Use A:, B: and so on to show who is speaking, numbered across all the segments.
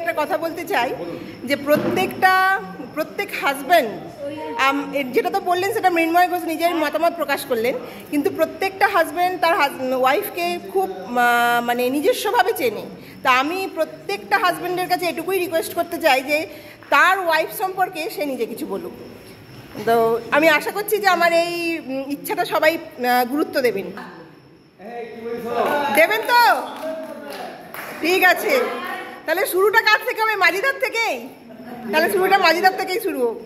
A: একটা কথা বলতে চাই যে প্রত্যেক হাজব্যান্ড, যেটা তো বললেন সেটা মৃন্ময় ঘোষ নিজের মতামত প্রকাশ করলেন, কিন্তু প্রত্যেকটা হাজব্যান্ড তার ওয়াইফকে খুব মানে নিজস্বভাবে চেনে। তা আমি প্রত্যেকটা হাজব্যান্ডের কাছে এটুকুই রিকোয়েস্ট করতে চাই যে তার ওয়াইফ সম্পর্কে সে নিজে কিছু বলুক। তো আমি আশা করছি যে আমার এই ইচ্ছাটা সবাই গুরুত্ব দেবেন। দেবেন তো? ঠিক আছে, তাহলে শুরুটা কার থেকে হবে? মাজিদার থেকেই? তাহলে শুরুটা মাজিদার থেকেই শুরু হোক।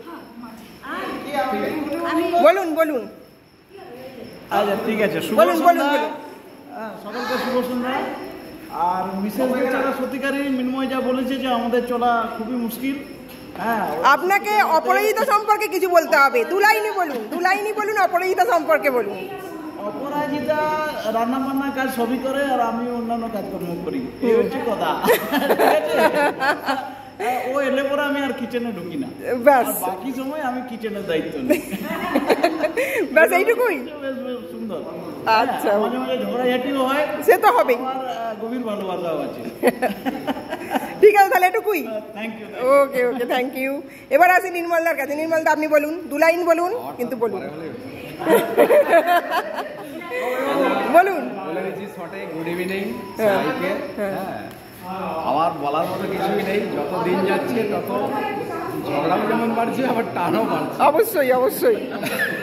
A: বলুন বলুন।
B: আচ্ছা ঠিক আছে,
A: বলুন বলুন বলুন।
B: সকলকে শুভ সন্ধ্যা। আর বিশেষ বেচারা সত্যিকারই মৃন্ময় যা বলেছে যে আমাদের চলা খুবই মুশকিল। হ্যাঁ,
A: আপনাকে অপরাজিতা সম্পর্কে কিছু বলতে হবে। দু লাইনই বলুন অপরাজিতা সম্পর্কে বলুন।
B: অপরাজিতা রান্না বান্না কাজ সবই করে আর আমি অন্যান্য কাজকর্ম করি, এই হচ্ছে কথা। ও এলে পরে আমি আর কিচেনে ঢুকি না,
A: ব্যাস
B: বাকি সময় আমি কিচেনের দায়িত্ব নিই।
A: ব্যাস এইটুকুই।
B: সুন্দর।
A: আচ্ছা,
B: মাঝে মাঝে ঝগড়াঝাটিও হয়,
A: সে তো হবেই।
B: গভীর ভালোবাসাও আছে।
A: ঠিক আছে, তাহলে এটুকুই।
B: Thank you.
A: Okay okay, thank you. এবার আসি নির্মলদার কাছে। নির্মলদা আপনি বলুন, দু লাইন বলুন, কিন্তু বলুন। বলুন।
C: গুড ইভিনিং সবাইকে। আমার বলার মতো কিছুই নেই, যত দিন যাচ্ছে তত ঝগড়াও যেমন বাড়ছে আবার টানও বাড়ছে।
A: অবশ্যই অবশ্যই।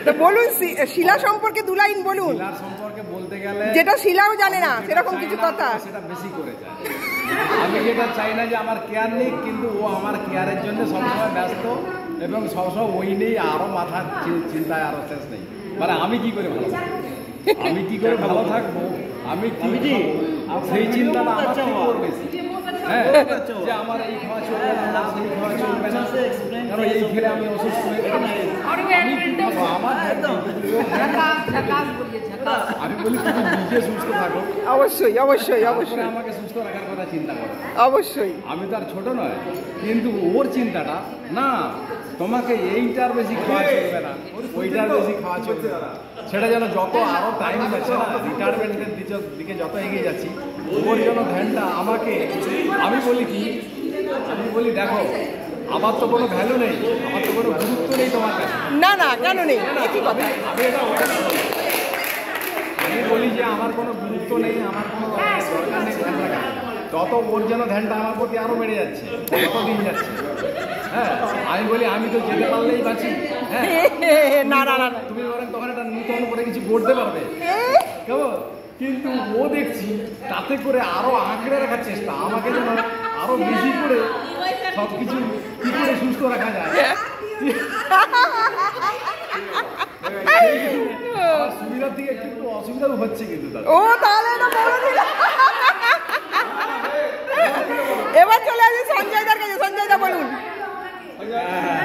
A: তো বলুন, শিলা সম্পর্কে দু লাইন বলুন।
C: শিলার সম্পর্কে বলতে গেলে
A: যেটা শিলাও জানে না সেরকম কিছু কথা,
C: সেটা বেশি করে চায়। আমি যেটা চাই না যে আমার কেয়ার নেই, কিন্তু ও আমার কেয়ারের জন্য সবসময় ব্যস্ত এবং সবসময় ওই নেই, আরও মাথার চিন্তায় আরও শেষ নেই। মানে আমি কি করে ভালো থাকবো, আমি কি করে ভালো থাকবো, আমি কি সেই চিন্তাটা আমার থেকে ওর বেশি। হ্যাঁ, যে আমার এই খাওয়া চলবে না, সেই খাওয়া চলবে না, কারণ এই খেলে আমি অসুস্থ হয়ে যাবো। আমি কি খাবো? আমার আমি বলি তুমি নিজে সুস্থ থাকো।
A: অবশ্যই অবশ্যই অবশ্যই
C: আমাকে সুস্থ রাখার কথা চিন্তা করো।
A: অবশ্যই।
C: আমি তো আর ছোট নয়, কিন্তু ওর চিন্তাটা না তোমাকে এইটার বেশি খাওয়া চলবে না, ওইটার বেশি খাওয়া চলবে না। সেটা যেন যত আরও টাইম যাচ্ছে না, রিটায়ারমেন্টের দিকে যত এগিয়ে যাচ্ছি, ওর জন্য ধ্যানটা আমাকে। আমি বলি দেখো, আমার তো কোনো ভ্যালু নেই, আমার তো কোনো গুরুত্ব নেই তোমার কাছে।
A: না না, কেন নেই?
C: আমি বলি যে আমার কোনো গুরুত্ব নেই, আমার কোনো দরকার নেই ধ্যান রাখা। তত ওর যেন ধ্যানটা আমার প্রতি আরও বেড়ে যাচ্ছে, যত দিন যাচ্ছে। হ্যাঁ, আমি বলি আমি তো যেতে পারলেই বাঁচি। হ্যাঁ,
A: না না না,
C: তুমি বলেন তখন একটা নূতন করে কিছু গড়তে পারবে, কেমন? কিন্তু ও দেখছি তাতে করে আরো আঁকড়ে রাখার চেষ্টা, আমাকে যেন আরো বেশি করে সবকিছু কি করে সুস্থ রাখা যায়। সুবিধার দিকে একটু অসুবিধাও হচ্ছে কিন্তু।
A: ও তাহলে এবার চলে আসি সঞ্জয়দার কাছে। সঞ্জয়দা বলুন।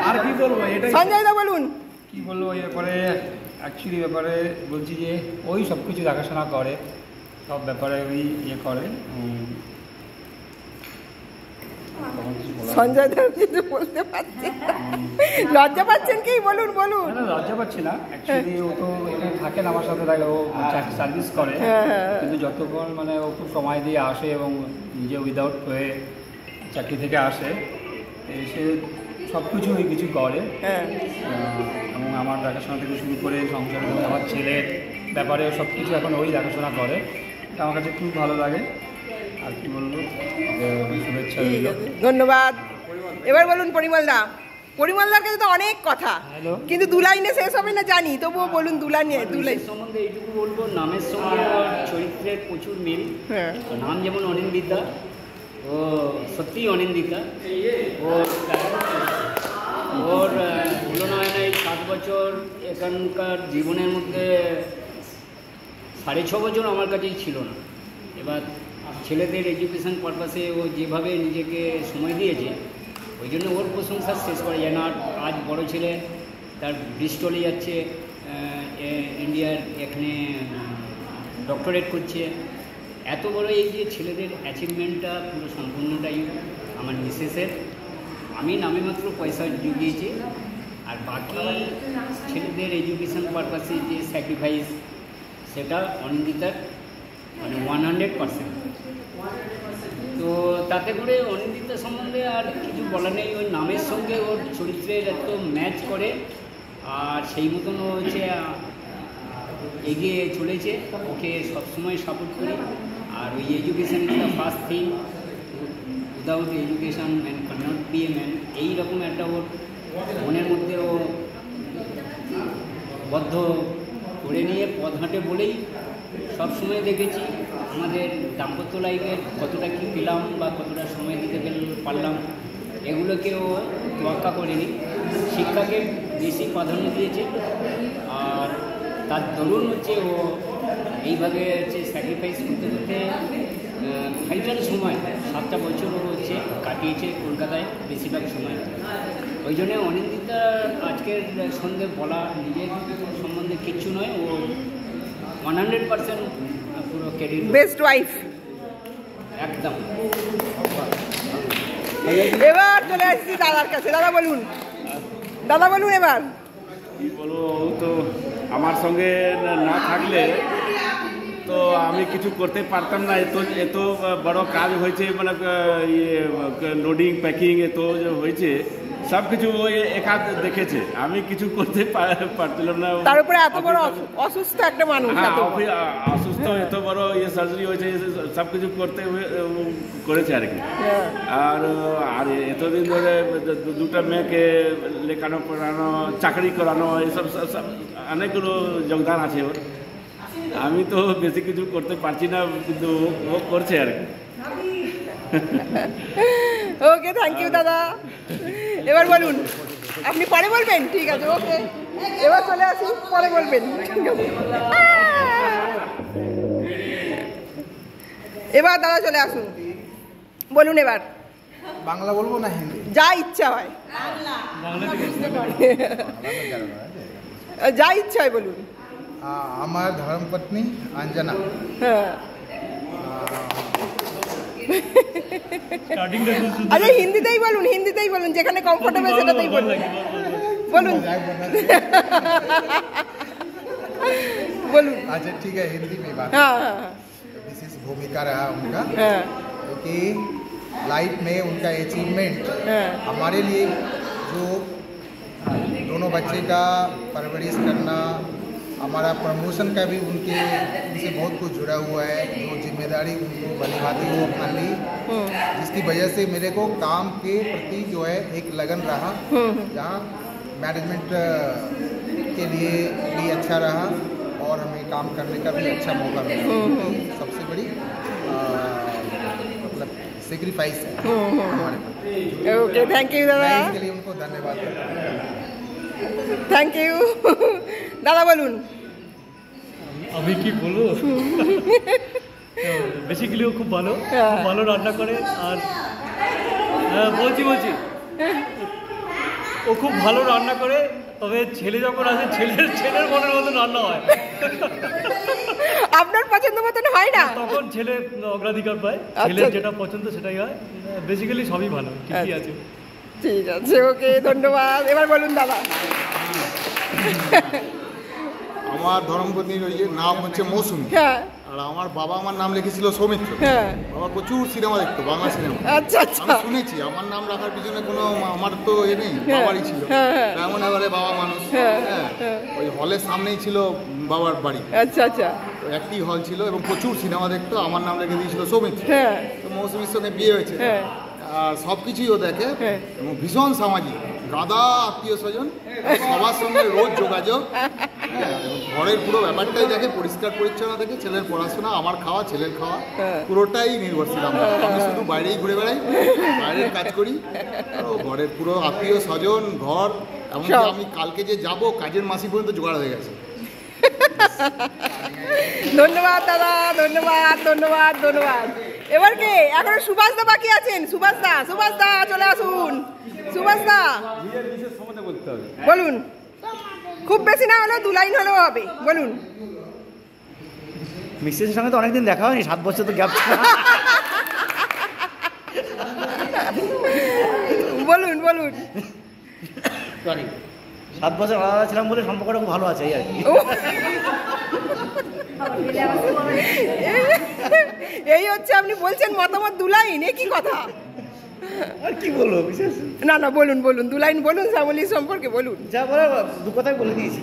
C: আর কি বলবো, এটা
A: সঞ্জয়দা বলুন।
D: কি বলবো এরপরে? অ্যাকচুয়ালি ব্যাপারে বলছি যে ওই সব কিছু দেখাশোনা করে, সব ব্যাপারে ওই ইয়ে করে।
A: সঞ্জয়দা কিছু বলতে পারছেন, লজ্জা পাচ্ছেন কি? বলুন বলুন।
D: না, লজ্জা পাচ্ছি না। অ্যাকচুয়ালি ও তো এখানে থাকে না আমার সাথে, থাকে ও সার্ভিস করে, কিন্তু যতক্ষণ মানে ও খুব সময় দিয়ে আসে এবং নিজে উইদাউট হয়ে চাকরি থেকে আসে, এসে সব কিছু করে। এবং আমার দেখাশোনা থেকে শুরু করে সংসারে আমার ছেলের ব্যাপারে সব কিছু এখন ওই দেখাশোনা করে। এটা আমার কাছে খুব ভালো লাগে। আর কি বলবো, শুভেচ্ছা।
A: ধন্যবাদ। এবার বলুন পরিমলদা। পরিমলদার কাছে তো অনেক কথা, কিন্তু দু লাইনে শেষ হবে না জানি, তবুও বলুন দু লাইন
E: সম্বন্ধে এইটুকু বলবো, নামের সঙ্গে চরিত্রের প্রচুর মিল। নাম যেমন অনিন্দিতা, ও সত্যিই অনিন্দিতা। ওর তুলনা হয় না। এই 7 বছর এখানকার জীবনের মধ্যে 6.5 বছর আমার কাছেই ছিল না। এবার ছেলেদের এডুকেশন পারপাসে ও যেভাবে নিজেকে সময় দিয়েছে, ওই জন্য ওর প্রশংসা শেষ করা যায় না। আজ বড় ছেলে তার ব্রিস্টলে যাচ্ছে, ইন্ডিয়ার এখানে ডক্টরেট করছে। এত বড় এই যে ছেলেদের অ্যাচিভমেন্টটা পুরো সম্পূর্ণটাই আমার মিসেসের। আমি নামে মাত্র পয়সা জুগিয়েছি, আর বাকি ছেলেদের এডুকেশন পারপাসে যে স্যাক্রিফাইস, সেটা অনিন্দিতার মানে 100%। তো তো তাতে করে অনিন্দিতা সম্বন্ধে আর কিছু বলা নেই, ওই নামের সঙ্গে ওর চরিত্রের এত ম্যাচ করে, আর সেই মতন ও হচ্ছে এগিয়ে চলেছে, ওকে সবসময় সাপোর্ট করি। আর ওই education is the first thing, without education man cannot be a man, এইরকম একটা ওর মনের মধ্যে ও বদ্ধ করে নিয়ে পথ হাঁটে বলেই সবসময় দেখেছি আমাদের দাম্পত্য লাইফের কতটা কী পেলাম বা কতটা সময় দিতে পারলাম, এগুলোকেও তোয়াক্কা করেনি, শিক্ষাকে বেশি প্রাধান্য দিয়েছে। আর তার দরুন হচ্ছে ও এইভাবে হচ্ছে স্যাক্রিফাইস করতে করতে ভাইটাল সময় 7টা বছর ও হচ্ছে কাটিয়েছে কলকাতায় বেশিরভাগ সময়। ওই জন্যে অনিন্দিতা আজকের সঙ্গে বলা নিজের সম্বন্ধে কিচ্ছু নয়, ও 100% পুরো ক্যারিয়ার
A: বেস্ট ওয়াইফ।
E: একদম।
A: এবার চলে আসছি দাদার কাছে। দাদা বলুন, দাদা বলুন এবার।
B: কি বলবো, ও তো আমার সঙ্গে না থাকলে তো আমি কিছু করতে পারতাম না। এত বড় কাজ হয়েছে, মানে লোডিং প্যাকিং এত হয়েছে, সব কিছু ওই একা দেখেছে, আমি কিছু করতে পারছিলাম না।
A: তার উপরে এত বড় অসুস্থ একটা মানুষ,
B: অসুস্থ, এত বড় সার্জারি হয়েছে, সব কিছু করতে করেছে আর কি। আর এতদিন ধরে দুটো মেয়েকে লেখানো পড়ানো, চাকরি করানো, এইসব অনেকগুলো যোগদান আছে ওর। আমি তো বেশি কিছু করতে পারছি না, কিন্তু ও করছে আর কি।
A: ওকে, থ্যাংক ইউ দাদা। এবার বলুন, আপনি পরে বলবেন? ঠিক আছে, ওকে। এবার চলে আসি, পরে বলবেন। এবার দাদা চলে আসুন, বলুন এবার।
F: বাংলা বলবো না হিন্দি?
A: যা ইচ্ছা হয়, যা ইচ্ছা হয় বলুন।
F: আমার ধর্মপত্নী অঞ্জনা।
A: হ্যাঁ, আরে হিন্দিতেই বলুন, হিন্দিতেই বলুন, যেখানে কমফোর্টেবল সেটাতেই বলুন। বলুন বলুন।
F: अच्छा ठीक है, हिंदी में बात।
A: हाँ,
F: विशेष भूमिका रहा उनका,
A: हाँ,
F: क्योंकि लाइफ में उनका अचीवमेंट
A: हाँ,
F: हमारे लिए, जो दोनों बच्चे का परवरिश करना, हमारा प्रमोशन का भी उनसे बहुत कुछ जुड़ा हुआ है, जो जिम्मेदारी उनको भली भांति वो अपना ली, जिसकी वजह से मेरे को काम के प्रति जो है एक लगन रहा, जहाँ मैनेजमेंट के लिए भी अच्छा रहा और हमें काम करने का भी अच्छा मौका मिला। सबसे बड़ी मतलब सेक्रीफाइस है हमारे पास।
A: ओके, थैंक यू दादा,
F: मैं इसके लिए उनको धन्यवाद देता हूँ।
A: Thank you. দাদা বলুন।
G: আমি কি বলবো, বেসিক্যালি ও খুব ভালো, খুব ভালো রান্না করে। আর বলছি ও খুব ভালো রান্না করে, তবে ছেলে যখন আসে ছেলের মনের মতন রান্না হয়।
A: আপনার পছন্দ মতন হয় না,
G: তখন ছেলে অগ্রাধিকার পায়, ছেলের যেটা পছন্দ সেটাই হয়। বেসিক্যালি সবই ভালো, ঠিকই আছে।
A: ঠিক আছে, ওকে, ধন্যবাদ। এবার বলুন দাদা।
F: আমার ধর্মপত্নীর ওই যে নাম হচ্ছে মৌসুমী,
A: হ্যাঁ,
F: আর আমার বাবা আমার নাম লিখেছিল সৌমিত্র।
A: হ্যাঁ,
F: বাবা প্রচুর সিনেমা দেখতো, বাংলা সিনেমা।
A: আচ্ছা আচ্ছা,
F: আমি শুনেছি আমার নাম রাখার পিছনে কোনো আমার তো এ নেই,
A: হ্যাঁ,
F: বাবারই ছিল।
A: হ্যাঁ, হ্যাঁ।
F: এমন এবারে বাবা মানুষ,
A: হ্যাঁ,
F: হ্যাঁ,
A: হ্যাঁ।
F: ওই হলের সামনেই ছিল বাবার বাড়ি,
A: আচ্ছা আচ্ছা,
F: তো একটি হল ছিল এবং প্রচুর সিনেমা দেখতো। আমার নাম রেখে দিয়েছিল সৌমিত্র।
A: হ্যাঁ,
F: তো মৌসুমীর সঙ্গে বিয়ে হয়েছে,
A: হ্যাঁ,
F: আর সব কিছুই ও দেখে
A: হ্যাঁ।
F: এবং ভীষণ সামাজিক, গাদা আত্মীয় স্বজন, সবার সঙ্গে রোজ যোগাযোগ, হ্যাঁ, এবং ঘরের পুরো ব্যাপারটাই দেখে, পরিষ্কার পরিচ্ছন্ন দেখে, ছেলের পড়াশোনা, আমার খাওয়া, ছেলের খাওয়া,
A: হ্যাঁ।
F: পুরোটাই নির্ভরশীল আমার। আমি শুধু বাইরেই ঘুরে বেড়াই, বাইরের কাজ করি, আর ও ঘরের পুরো আত্মীয় স্বজন, ঘর, এমনকি
A: সব।
F: আমি কালকে যে যাব কাজের মাসি পর্যন্ত জোগাড় হয়ে গেছে।
A: ধন্যবাদ দাদা, ধন্যবাদ ধন্যবাদ ধন্যবাদ। এবার কে? এখনো সুভাষ দা বাকি আছেন। সুভাষ দা চলে আসুন। সুভাষ দা বলুন, খুব বেশি না হলেও 2 লাইন হলেও হবে, বলুন।
H: মিসেসের সঙ্গে তো অনেকদিন দেখা হয়নি, 7 বছর তো গ্যাপ।
A: বলুন বলুন।
H: সরি, 7 বছর আলাদা ছিলাম বলে সম্পর্কটা খুব ভালো আছে, এই আর কি।
A: এই হচ্ছে আপনি বলছেন মতামত দুলাইন, এ কি কথা?
H: আর কি বলবো বিশেষ?
A: না না, বলুন বলুন, দুলাইন বলুন শ্যামলী সম্পর্কে বলুন।
H: যা বলার দু কথাই বলে দিয়েছি।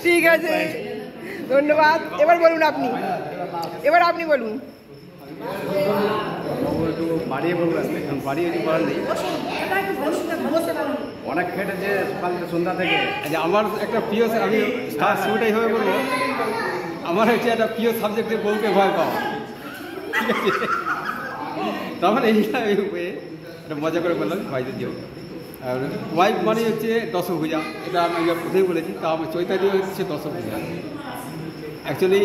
A: ঠিক আছে, ধন্যবাদ। এবার বলুন আপনি, এবার আপনি বলুন।
C: একটু বাড়িয়ে বলবো, এখন বাড়িয়ে কিছু বলার নেই। অনেক খেটেছে সকাল থেকে সন্ধ্যা থেকে। আচ্ছা, আমার একটা প্রিয়, আমি স্টার শুরুটাই হয়ে বলবো, আমার হচ্ছে একটা প্রিয় সাবজেক্টে বউকে ভয় পাওয়া। ঠিক আছে, তার মানে এইটা একটা মজা করে বললাম ভাইদের জন্য। আর ওয়াইফ মানে হচ্ছে দশভূজা, এটা আমি প্রথমেই বলেছি। তা আমার চৈতালি হচ্ছে দশভূজা। অ্যাকচুয়ালি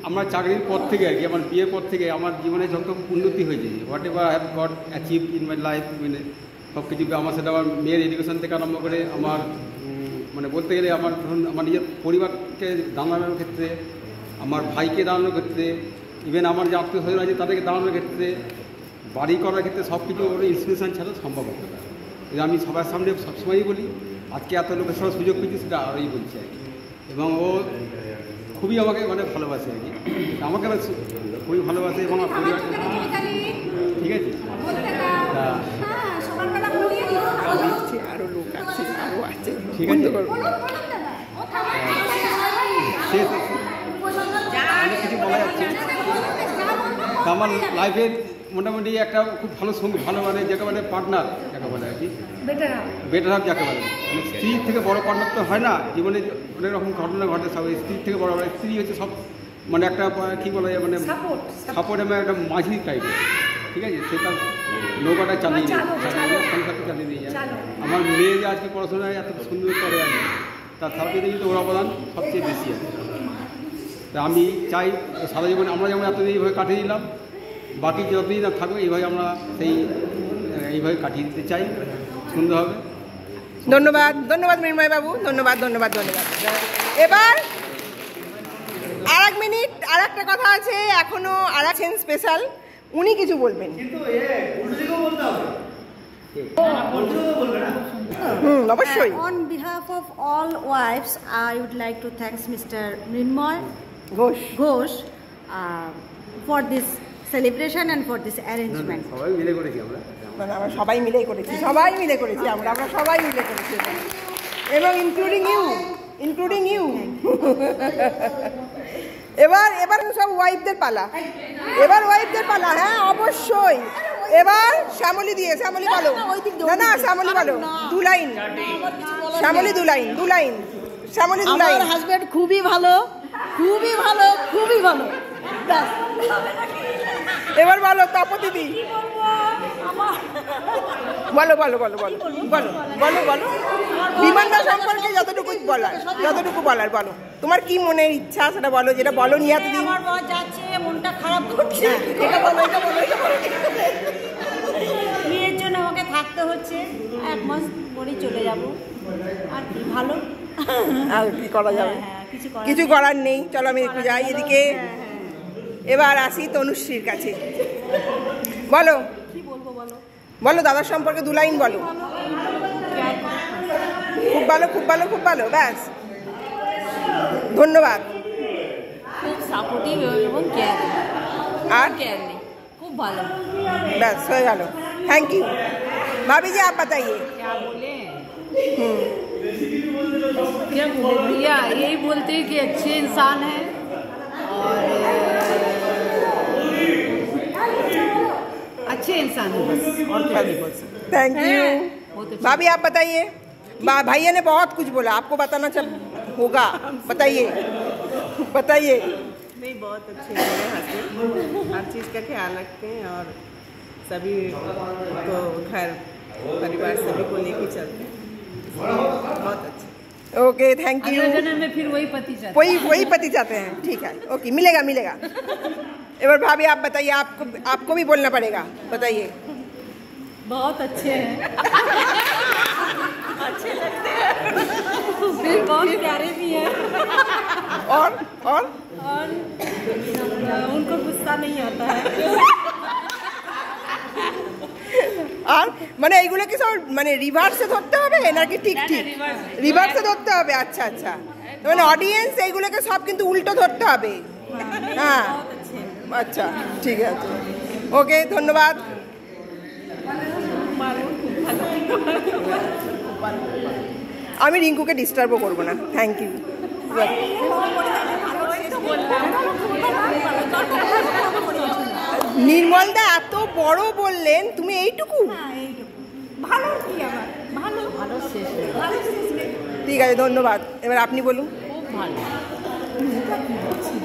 C: আমার চাকরির পর থেকে আর কি, আমার বিয়ের পর থেকে আমার জীবনে যত উন্নতি হয়েছে, what ever I have got achieve in my life, মানে সব কিছু আমার সেটা আমার মেয়ের এডুকেশন থেকে আরম্ভ করে আমার মানে বলতে গেলে আমার ধরুন আমার নিজের পরিবারকে দাঁড়ানোর ক্ষেত্রে, আমার ভাইকে দাঁড়ানোর ক্ষেত্রে, ইভেন আমার যে আত্মীয় স্বজন আছে তাদেরকে দাঁড়ানোর ক্ষেত্রে, বাড়ি করার ক্ষেত্রে সব কিছু ওর ইনস্পিরেশন ছাড়া সম্ভব হতে পারে। আমি সবার সামনে সবসময়ই বলি, আজকে এত লোকের সঙ্গে সুযোগ পেয়েছি সেটা আরোই বলছি আর কি। এবং ও খুবই আমাকে মানে ভালোবাসে আর কি, আমাকে খুবই ভালোবাসে এবং আমার পরিবার। ঠিক আছে,
A: আরো লোক আছে, আরো আছে,
C: ঠিক আছে, অনেক কিছু বলা যাচ্ছে। আমার লাইফের মোটামুটি একটা খুব ভালো সঙ্গী, ভালো মানে যাকে বলে পার্টনার যাকে বলে আর কি, বেটার হাফ যাকে বলে। মানে স্ত্রী থেকে বড় পার্টনার তো হয় না জীবনে, অনেক রকম ঘটনা ঘটে সব। স্ত্রীর থেকে বড় স্ত্রী হচ্ছে সব মানে একটা কী বলা যায়, মানে সাপোর্ট এবং একটা মাঝি টাইপের। ঠিক আছে, সেটা নৌকাটা চালিয়ে নিয়ে সংসারটা চালিয়ে নিয়ে যায়। আমার মেয়ে যে আজকে পড়াশোনায় এত সুন্দর করে আছে, তার সাথে কিন্তু ওর অবদান সবচেয়ে বেশি আছে। তা আমি চাই সারা জীবনে আমরা যেমন এতদিন এইভাবে কাটিয়ে দিলাম, বাকি যতদিন না থাকবে এইভাবে আমরা এইভাবে কাটিয়ে দিতে চাই, সুন্দর হবে।
A: ধন্যবাদ, ধন্যবাদ মৃন্ময় বাবু, ধন্যবাদ ধন্যবাদ ধন্যবাদ। এবার আর 1 মিনিট, আর একটা কথা আছে এখনো, আর আছেন স্পেশাল, উনি কিছু বলবেন। অবশ্যই।
I: On behalf of all wives, I would like to thank Mr. Mrinmoy Ghosh for this celebration and for this arrangement.
C: সবাই মিলে করেছি আমরা,
A: আমরা সবাই মিলেই করেছি, সবাই মিলে করেছি, আমরা সবাই মিলে করেছি, এবং ইনক্লুডিং ইউ। এবার সব ওয়াইফদের পালা, এবার ওয়াইফদের পালা। হ্যাঁ অবশ্যই। এবার শ্যামলী দিয়ে, শ্যামলী বলো। না না, শ্যামলী বলো, 2 line. Shyamali 2 line, 2 line, Shyamali 2 line.
I: আমার হাজবেন্ড খুবই ভালো, খুবই ভালো, খুবই ভালো।
A: এবার বলো তপ দিদি, বলো বলো বলো বলো বলো বলো বলো বিমানটা সম্পর্কে যতটুকু বলার বলো। তোমার কি মনের ইচ্ছা সেটা বলো, যেটা বলো নি এতদিন।
I: আমার বর যাচ্ছে, মনটা খারাপ করছে,
A: এটা বলো, এটা বলো, এটা বলো।
I: বিয়ের জন্য আমাকে থাকতে হচ্ছে, 1 মাস পরে চলে যাব, আর কি ভালো,
A: আর কি করা যাবে, কিছু করার নেই। চলো আমি একটু যাই এদিকে। এবার আসি তনুশ্রীর কাছে, বলো
I: কি বলবো বলো,
A: বলো দাদার সম্পর্কে 2 লাইন বলো। খুব ভালো, খুব ভালো, খুব ভালো, ব্যাস, ধন্যবাদ।
J: খুব সাপোর্টিভ এবং কেয়ারিং,
A: আর
J: केयरली, खूब भालो,
A: बस हो गया, थैंक यू। भाभी जी आप बताइए।
J: क्या बोले, क्या बोले भैया, यही बोलते हैं कि अच्छे इंसान है और अच्छे इंसान है, बस और क्या नहीं बोल सकते।
A: Thank you. भाभी आप बताइए। भैया ने बहुत कुछ बोला, आपको बताना होगा, बताइए बताइए।
K: नहीं, बहुत अच्छे हैं मेरे हस्बैंड, हर चीज़ का ख्याल रखते हैं और सभी को घर परिवार सभी को लेके चलते हैं, बहुत अच्छे।
A: Okay, thank you.
J: अगले जन्म में फिर वही पति चाहते हैं,
A: वही पति चाहते हैं, ठीक है, ओके, मिलेगा मिलेगा। एक बार भाभी आप बताइए, आपको भी बोलना पड़ेगा, बताइए।
J: बहुत अच्छे हैं, अच्छे लगते हैं, फिर बहुत प्यारे भी हैं,
A: और
J: उनको गुस्सा नहीं आता है।
A: আর মানে এইগুলো কি সব মানে রিভার্সে ধরতে হবে নাকি ঠিক ঠিক রিভার্সে ধরতে হবে? আচ্ছা আচ্ছা, মানে অডিয়েন্স এইগুলোকে সব কিন্তু উল্টো ধরতে হবে। হ্যাঁ আচ্ছা ঠিক আছে, ওকে ধন্যবাদ। আমি রিঙ্কুকে ডিস্টার্বও করবো না, থ্যাংক ইউ। নির্মলদা এত বড় বললেন, তুমি এইটুকু? ঠিক আছে ধন্যবাদ। এবার আপনি বলুন।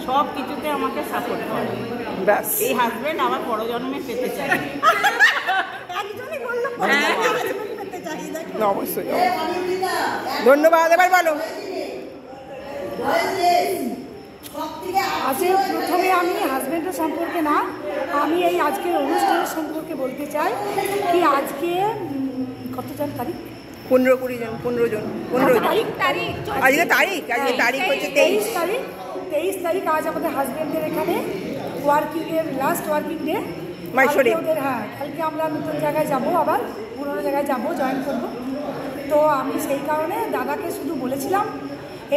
K: সব কিছুতে আমাকে সাপোর্ট করে,
A: ব্যাস
K: এই হাজবেন্ড আমার বড় জন্মে পেতে চাই।
A: অবশ্যই ধন্যবাদ। এবার বলো।
L: আজকে প্রথমে আমি হাজব্যান্ডের সম্পর্কে না, আমি এই আজকের অনুষ্ঠানের সম্পর্কে বলতে চাই কি আজকে কতজন তারিখ?
A: 15-20 জন, 15 জন, 15 তারিখ। আজকে তারিখ হচ্ছে 23
L: তারিখ। 23 তারিখ আজ আমাদের হাজব্যান্ডের এখানে ওয়ার্কিংয়ের লাস্ট ওয়ার্কিং ডে মাইশোরে। হ্যাঁ, কালকে আমরা নতুন জায়গায় যাব, আবার পুরোনো জায়গায় যাব, জয়েন করবো। তো আমি সেই কারণে দাদাকে শুধু বলেছিলাম,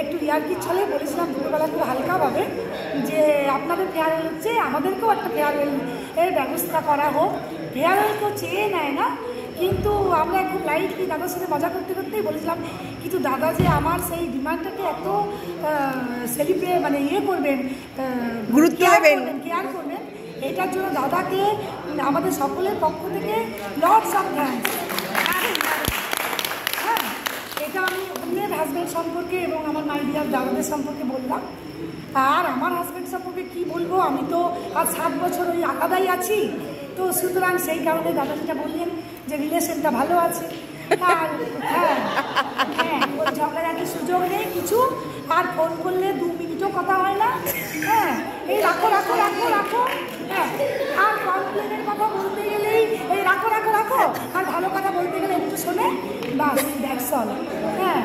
L: একটু ইয়ার্কির ছলে বলেছিলাম দুপুরবেলা একটু হালকাভাবে, যে আপনাদের ফেয়ারওয়েল হচ্ছে, আমাদেরকেও একটা ফেয়ারওয়েল এর ব্যবস্থা করা হোক। ফেয়ারওয়েল কেউ চেয়ে নেয় না, কিন্তু আমরা খুব লাইটলি দাদার সাথে মজা করতে করতেই বলেছিলাম, কিন্তু দাদা যে আমার সেই ডিমান্ডটাকে এত সেলিব্রেট মানে ইয়ে করবেন,
A: গুরুত্ব দেবেন,
L: কেয়ার করবেন, এটার জন্য দাদাকে আমাদের সকলের পক্ষ থেকে লটস অফ থ্যাঙ্কস। হ্যাঁ, এটা আমি অন্যের হাজব্যান্ড সম্পর্কে এবং আমার মাই ডিয়ার দাদাদের সম্পর্কে বললাম। আর আমার হাজব্যান্ড সম্পর্কে কি বলবো, আমি তো আজ 7 বছর ওই আলাদাই আছি, তো সুতরাং সেই কারণে দাদা যেটা বললেন যে রিলেশনটা ভালো আছে। আর হ্যাঁ ওই ঝগড়াঝাটির সুযোগ নেই কিছু, আর ফোন করলে 2 মিনিটও কথা হয় না। হ্যাঁ, এই রাখো রাখো রাখো রাখো। হ্যাঁ, আর কমপ্লেনের কথা বলতে গেলেই এই রাখো রাখো রাখো, আর ভালো কথা বলতে গেলে একটু শোনে, বাস দ্যাটস অল। হ্যাঁ,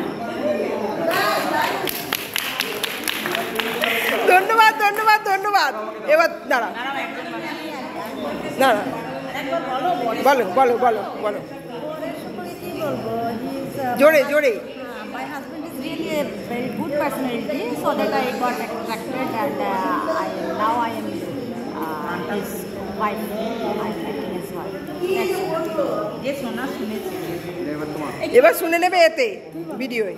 A: ধন্যবাদ ধন্যবাদ ধন্যবাদ। এবার দাঁড়া দাঁড়া, বলো বলো বলো বলো জোরে জোরে।
I: My husband is really a very good personality, so that I got attracted, and now I am his wife. I am acting as wife.
K: যে শোনা শুনেছি,
A: এবার শুনে নেবে এতে ভিডিওয়ে।